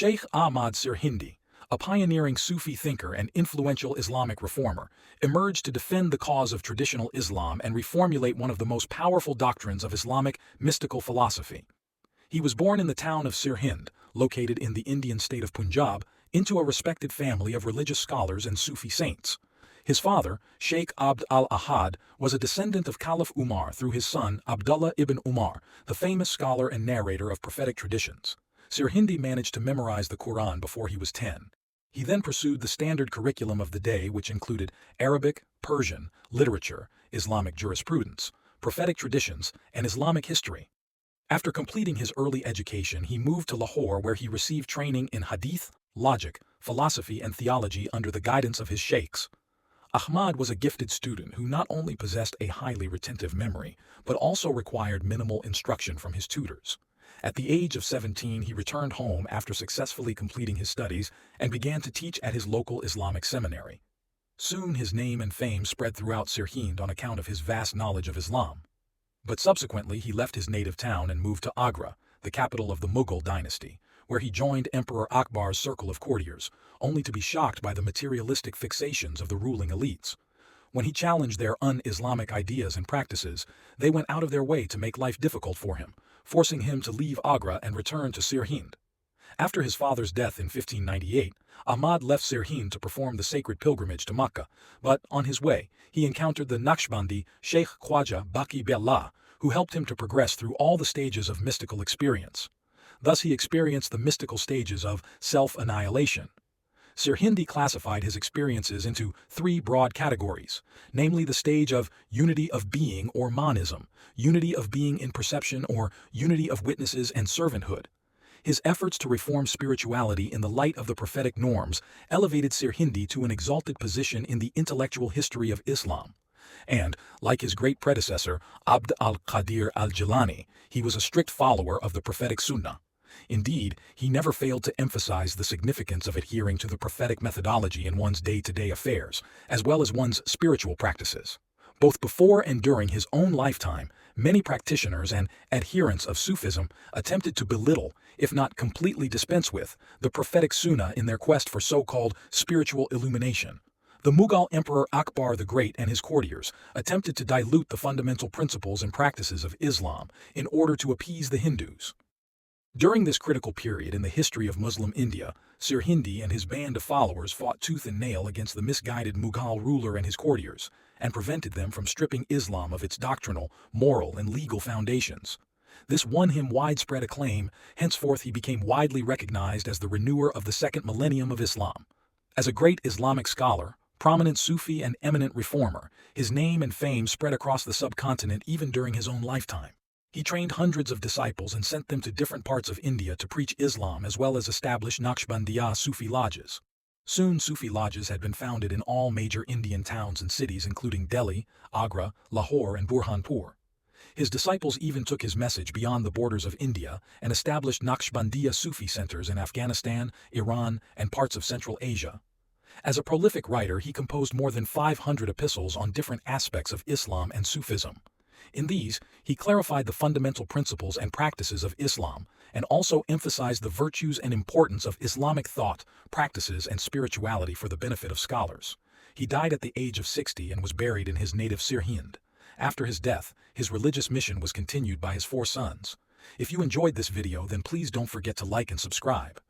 Shaykh Ahmad Sirhindi, a pioneering Sufi thinker and influential Islamic reformer, emerged to defend the cause of traditional Islam and reformulate one of the most powerful doctrines of Islamic mystical philosophy. He was born in the town of Sirhind, located in the Indian state of Punjab, into a respected family of religious scholars and Sufi saints. His father, Shaykh Abd al-Ahad, was a descendant of Caliph Umar through his son Abdullah ibn Umar, the famous scholar and narrator of prophetic traditions. Sirhindi managed to memorize the Quran before he was 10. He then pursued the standard curriculum of the day, which included Arabic, Persian, literature, Islamic jurisprudence, prophetic traditions, and Islamic history. After completing his early education, he moved to Lahore, where he received training in hadith, logic, philosophy, and theology under the guidance of his sheikhs. Ahmad was a gifted student who not only possessed a highly retentive memory, but also required minimal instruction from his tutors. At the age of 17, he returned home after successfully completing his studies and began to teach at his local Islamic seminary. Soon his name and fame spread throughout Sirhind on account of his vast knowledge of Islam. But subsequently he left his native town and moved to Agra, the capital of the Mughal dynasty, where he joined Emperor Akbar's circle of courtiers, only to be shocked by the materialistic fixations of the ruling elites. When he challenged their un-Islamic ideas and practices, they went out of their way to make life difficult for him, forcing him to leave Agra and return to Sirhind. After his father's death in 1598, Ahmad left Sirhind to perform the sacred pilgrimage to Makkah, but on his way, he encountered the Naqshbandi Sheikh Khwaja Baqi Billah, who helped him to progress through all the stages of mystical experience. Thus he experienced the mystical stages of self-annihilation. Sirhindi classified his experiences into three broad categories, namely the stage of unity of being or monism, unity of being in perception or unity of witnesses and servanthood. His efforts to reform spirituality in the light of the prophetic norms elevated Sirhindi to an exalted position in the intellectual history of Islam. And, like his great predecessor, Abd al-Qadir al-Jilani, he was a strict follower of the prophetic sunnah. Indeed, he never failed to emphasize the significance of adhering to the prophetic methodology in one's day-to-day affairs, as well as one's spiritual practices. Both before and during his own lifetime, many practitioners and adherents of Sufism attempted to belittle, if not completely dispense with, the prophetic sunnah in their quest for so-called spiritual illumination. The Mughal Emperor Akbar the Great and his courtiers attempted to dilute the fundamental principles and practices of Islam in order to appease the Hindus. During this critical period in the history of Muslim India, Sirhindi and his band of followers fought tooth and nail against the misguided Mughal ruler and his courtiers, and prevented them from stripping Islam of its doctrinal, moral, and legal foundations. This won him widespread acclaim. Henceforth he became widely recognized as the renewer of the second millennium of Islam. As a great Islamic scholar, prominent Sufi and eminent reformer, his name and fame spread across the subcontinent even during his own lifetime. He trained hundreds of disciples and sent them to different parts of India to preach Islam as well as establish Naqshbandiya Sufi lodges. Soon Sufi lodges had been founded in all major Indian towns and cities including Delhi, Agra, Lahore, and Burhanpur. His disciples even took his message beyond the borders of India and established Naqshbandiya Sufi centers in Afghanistan, Iran, and parts of Central Asia. As a prolific writer, he composed more than 500 epistles on different aspects of Islam and Sufism. In these, he clarified the fundamental principles and practices of Islam, and also emphasized the virtues and importance of Islamic thought, practices, and spirituality for the benefit of scholars. He died at the age of 60 and was buried in his native Sirhind. After his death, his religious mission was continued by his 4 sons. If you enjoyed this video, then please don't forget to like and subscribe.